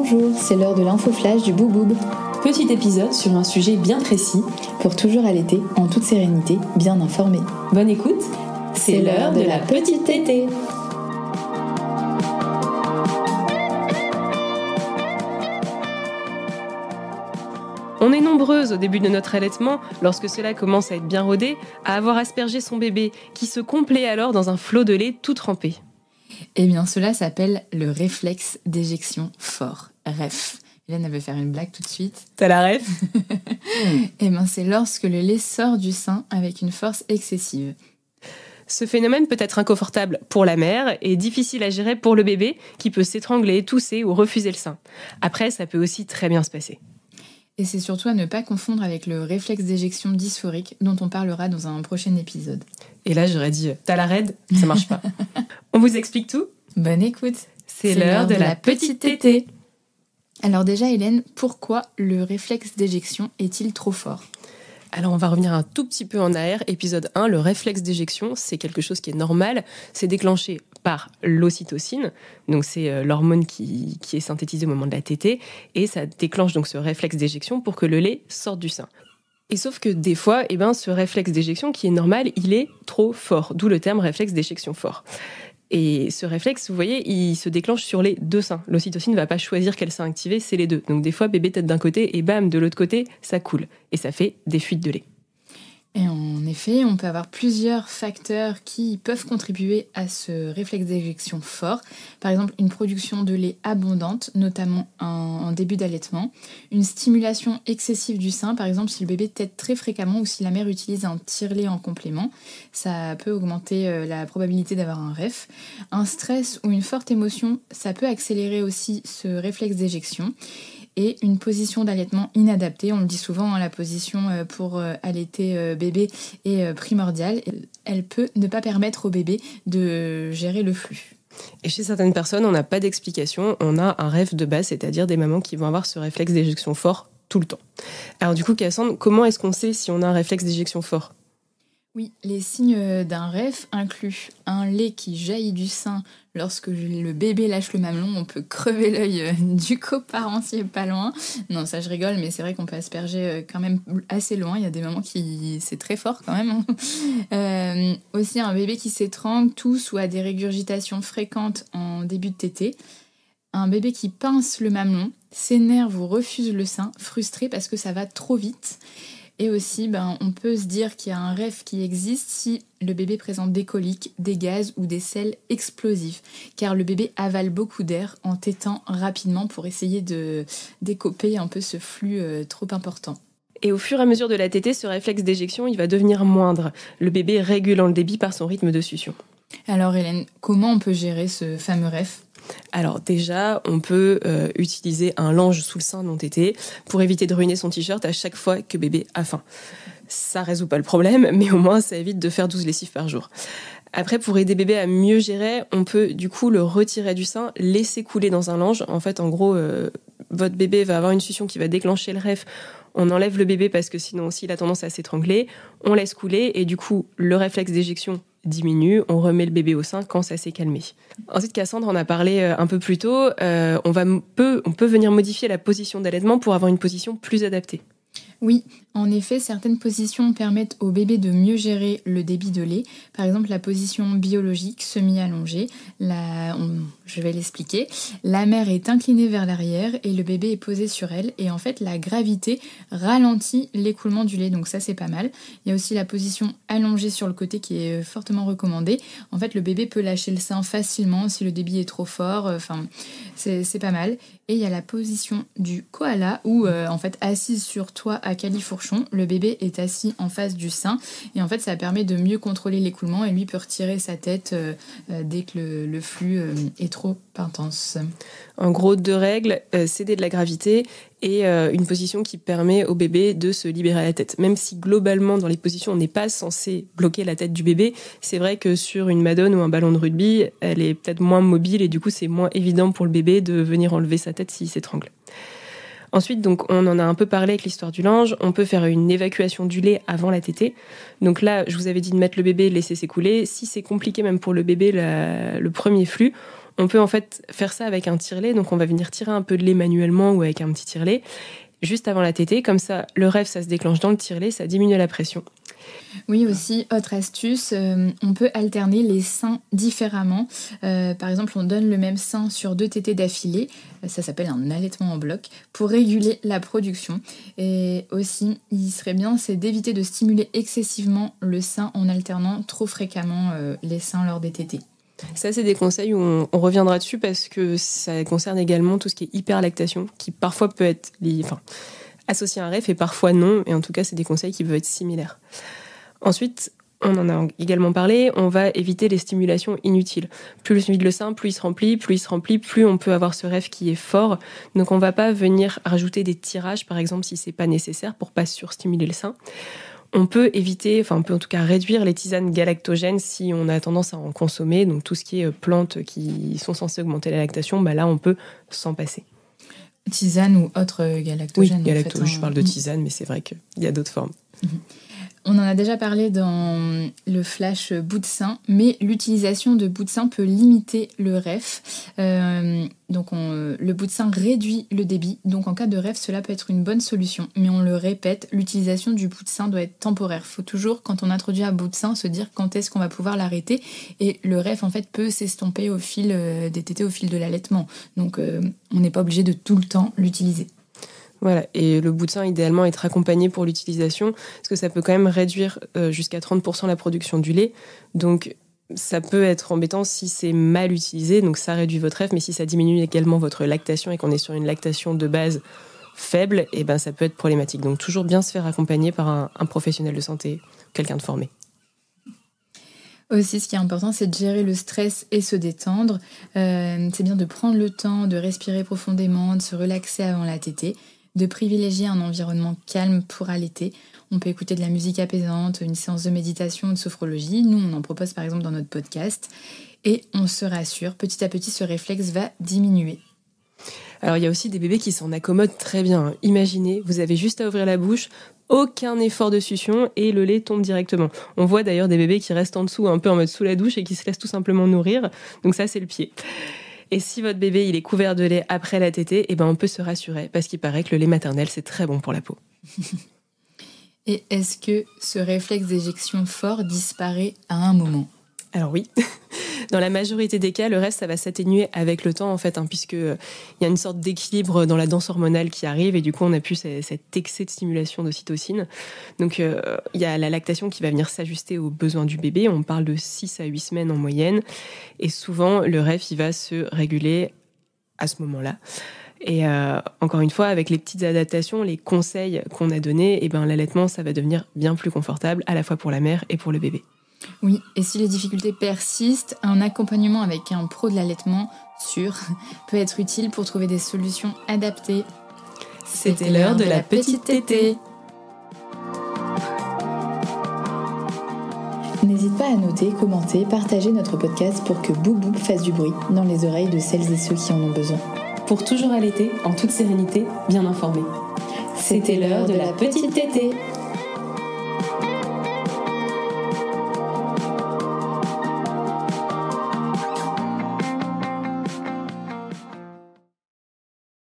Bonjour, c'est l'heure de l'infoflash du Bouboub. Petit épisode sur un sujet bien précis, pour toujours allaiter en toute sérénité, bien informé. Bonne écoute, c'est l'heure de la petite tétée. On est nombreuses au début de notre allaitement, lorsque cela commence à être bien rodé, à avoir aspergé son bébé, qui se complaît alors dans un flot de lait tout trempé. Eh bien, cela s'appelle le réflexe d'éjection fort, REF. Hélène, elle veut faire une blague tout de suite. T'as la ref? Eh bien, c'est lorsque le lait sort du sein avec une force excessive. Ce phénomène peut être inconfortable pour la mère et difficile à gérer pour le bébé, qui peut s'étrangler, tousser ou refuser le sein. Après, ça peut aussi très bien se passer. Et c'est surtout à ne pas confondre avec le réflexe d'éjection dysphorique, dont on parlera dans un prochain épisode. Et là, j'aurais dit, t'as la raide, ça marche pas. On vous explique tout? Bonne écoute. C'est l'heure de la petite tétée. Alors déjà, Hélène, pourquoi le réflexe d'éjection est-il trop fort ? Alors on va revenir un tout petit peu en arrière. Épisode 1, le réflexe d'éjection, c'est quelque chose qui est normal. C'est déclenché par l'ocytocine, donc c'est l'hormone qui est synthétisée au moment de la tétée, et ça déclenche donc ce réflexe d'éjection pour que le lait sorte du sein. Et sauf que des fois, ce réflexe d'éjection qui est normal, il est trop fort, d'où le terme réflexe d'éjection fort. Et ce réflexe, vous voyez, il se déclenche sur les deux seins. L'ocytocine ne va pas choisir quel sein activer, c'est les deux. Donc des fois, bébé tête d'un côté et bam, de l'autre côté, ça coule. Et ça fait des fuites de lait. Et en effet, on peut avoir plusieurs facteurs qui peuvent contribuer à ce réflexe d'éjection fort. Par exemple, une production de lait abondante, notamment en début d'allaitement. Une stimulation excessive du sein, par exemple si le bébé tète très fréquemment ou si la mère utilise un tire-lait en complément. Ça peut augmenter la probabilité d'avoir un REF. Un stress ou une forte émotion, ça peut accélérer aussi ce réflexe d'éjection. Et une position d'allaitement inadaptée, on le dit souvent, la position pour allaiter bébé est primordiale. Elle peut ne pas permettre au bébé de gérer le flux. Et chez certaines personnes, on n'a pas d'explication, on a un REF de base, c'est-à-dire des mamans qui vont avoir ce réflexe d'éjection fort tout le temps. Alors du coup, Cassandre, comment est-ce qu'on sait si on a un réflexe d'éjection fort ? Oui, les signes d'un REF incluent un lait qui jaillit du sein lorsque le bébé lâche le mamelon. On peut crever l'œil du coparent s'il n'est pas loin. Non, ça je rigole, mais c'est vrai qu'on peut asperger quand même assez loin. Il y a des moments qui... c'est très fort quand même. Aussi un bébé qui s'étrangle, tousse ou a des régurgitations fréquentes en début de tétée. Un bébé qui pince le mamelon, s'énerve ou refuse le sein, frustré parce que ça va trop vite. Et aussi, on peut se dire qu'il y a un REF qui existe si le bébé présente des coliques, des gaz ou des selles explosifs, car le bébé avale beaucoup d'air en tétant rapidement pour essayer de décoper un peu ce flux trop important. Et au fur et à mesure de la tétée, ce réflexe d'éjection, il va devenir moindre, le bébé régulant le débit par son rythme de succion. Alors Hélène, comment on peut gérer ce fameux REF ? Alors déjà, on peut utiliser un lange sous le sein non tété pour éviter de ruiner son t-shirt à chaque fois que bébé a faim. Ça résout pas le problème, mais au moins ça évite de faire 12 lessives par jour. Après, pour aider bébé à mieux gérer, on peut du coup le retirer du sein, laisser couler dans un lange. En fait, en gros, votre bébé va avoir une succion qui va déclencher le REF. On enlève le bébé parce que sinon aussi il a tendance à s'étrangler. On laisse couler et du coup, le réflexe d'éjection diminue, on remet le bébé au sein quand ça s'est calmé. Ensuite, Cassandre en a parlé un peu plus tôt, on peut venir modifier la position d'allaitement pour avoir une position plus adaptée. Oui, en effet, certaines positions permettent au bébé de mieux gérer le débit de lait. Par exemple, la position biologique semi-allongée. Je vais l'expliquer. La mère est inclinée vers l'arrière et le bébé est posé sur elle. Et en fait, la gravité ralentit l'écoulement du lait. Donc ça, c'est pas mal. Il y a aussi la position allongée sur le côté qui est fortement recommandée. En fait, le bébé peut lâcher le sein facilement si le débit est trop fort. C'est pas mal. Et il y a la position du koala où, en fait, assise sur toi à califourchon, le bébé est assis en face du sein. Et en fait, ça permet de mieux contrôler l'écoulement et lui peut retirer sa tête dès que le flux est trop intense. En gros, 2 règles, céder de la gravité et une position qui permet au bébé de se libérer la tête. Même si globalement, dans les positions, on n'est pas censé bloquer la tête du bébé, c'est vrai que sur une madone ou un ballon de rugby, elle est peut-être moins mobile et du coup, c'est moins évident pour le bébé de venir enlever sa tête s'il s'étrangle. Ensuite, donc, on en a un peu parlé avec l'histoire du linge. On peut faire une évacuation du lait avant la tétée. Donc là, je vous avais dit de mettre le bébé, laisser s'écouler. Si c'est compliqué même pour le bébé, le premier flux, On peut en fait faire ça avec un tire-lait, donc on va venir tirer un peu de lait manuellement ou avec un petit tire-lait, juste avant la tétée, comme ça le rêve ça se déclenche dans le tire-lait, ça diminue la pression. Oui, aussi, autre astuce, on peut alterner les seins différemment. Par exemple, on donne le même sein sur 2 tétées d'affilée, ça s'appelle un allaitement en bloc, pour réguler la production. Et aussi, il serait bien, c'est d'éviter de stimuler excessivement le sein en alternant trop fréquemment les seins lors des tétées. Ça, c'est des conseils où on reviendra dessus parce que ça concerne également tout ce qui est hyperlactation, qui parfois peut être associé à un rêve et parfois non. Et en tout cas, c'est des conseils qui peuvent être similaires. Ensuite, on en a également parlé, on va éviter les stimulations inutiles. Plus le sein, plus il se remplit, plus on peut avoir ce rêve qui est fort. Donc on va pas venir rajouter des tirages, par exemple, si c'est pas nécessaire pour pas surstimuler le sein. On peut éviter, on peut en tout cas réduire les tisanes galactogènes si on a tendance à en consommer. Donc tout ce qui est plantes qui sont censées augmenter la lactation, là on peut s'en passer. Tisane ou autre galactogène. Oui, galactogène, je parle de tisane, mais c'est vrai qu'il y a d'autres formes. On en a déjà parlé dans le flash bout de sein, mais l'utilisation de bout de sein peut limiter le REF. Le bout de sein réduit le débit, donc en cas de REF, cela peut être une bonne solution. Mais on le répète, l'utilisation du bout de sein doit être temporaire. Il faut toujours, quand on introduit un bout de sein, se dire quand est-ce qu'on va pouvoir l'arrêter. Et le REF, en fait, peut s'estomper au fil des tétées, au fil de l'allaitement. Donc on n'est pas obligé de tout le temps l'utiliser. Voilà, et le bout de sein, idéalement, être accompagné pour l'utilisation, parce que ça peut quand même réduire jusqu'à 30% la production du lait. Donc, ça peut être embêtant si c'est mal utilisé, donc ça réduit votre rêve, mais si ça diminue également votre lactation et qu'on est sur une lactation de base faible, ça peut être problématique. Donc, toujours bien se faire accompagner par un professionnel de santé, quelqu'un de formé. Aussi, ce qui est important, c'est de gérer le stress et se détendre. C'est bien de prendre le temps de respirer profondément, de se relaxer avant la tétée, de privilégier un environnement calme pour allaiter. On peut écouter de la musique apaisante, une séance de méditation ou de sophrologie. Nous, on en propose par exemple dans notre podcast. Et on se rassure, petit à petit, ce réflexe va diminuer. Alors, il y a aussi des bébés qui s'en accommodent très bien. Imaginez, vous avez juste à ouvrir la bouche, aucun effort de succion et le lait tombe directement. On voit d'ailleurs des bébés qui restent en dessous, un peu en mode sous la douche et qui se laissent tout simplement nourrir. Donc ça, c'est le pied. Et si votre bébé il est couvert de lait après la tétée, on peut se rassurer parce qu'il paraît que le lait maternel, c'est très bon pour la peau. Et est-ce que ce réflexe d'éjection fort disparaît à un moment ? Alors oui, dans la majorité des cas, le reste, ça va s'atténuer avec le temps, en fait, puisqu'il y a une sorte d'équilibre dans la danse hormonale qui arrive, et du coup, on n'a plus cet excès de stimulation d'ocytocine. Donc, il y a la lactation qui va venir s'ajuster aux besoins du bébé. On parle de 6 à 8 semaines en moyenne, et souvent, le REF, il va se réguler à ce moment-là. Et encore une fois, avec les petites adaptations, les conseils qu'on a donnés, l'allaitement, ça va devenir bien plus confortable, à la fois pour la mère et pour le bébé. Oui, et si les difficultés persistent, un accompagnement avec un pro de l'allaitement sûr peut être utile pour trouver des solutions adaptées. C'était l'heure de la petite tétée. N'hésite pas à noter, commenter, partager notre podcast pour que Boub Boub fasse du bruit dans les oreilles de celles et ceux qui en ont besoin. Pour toujours allaiter, en toute sérénité, bien informé. C'était l'heure de la petite tétée.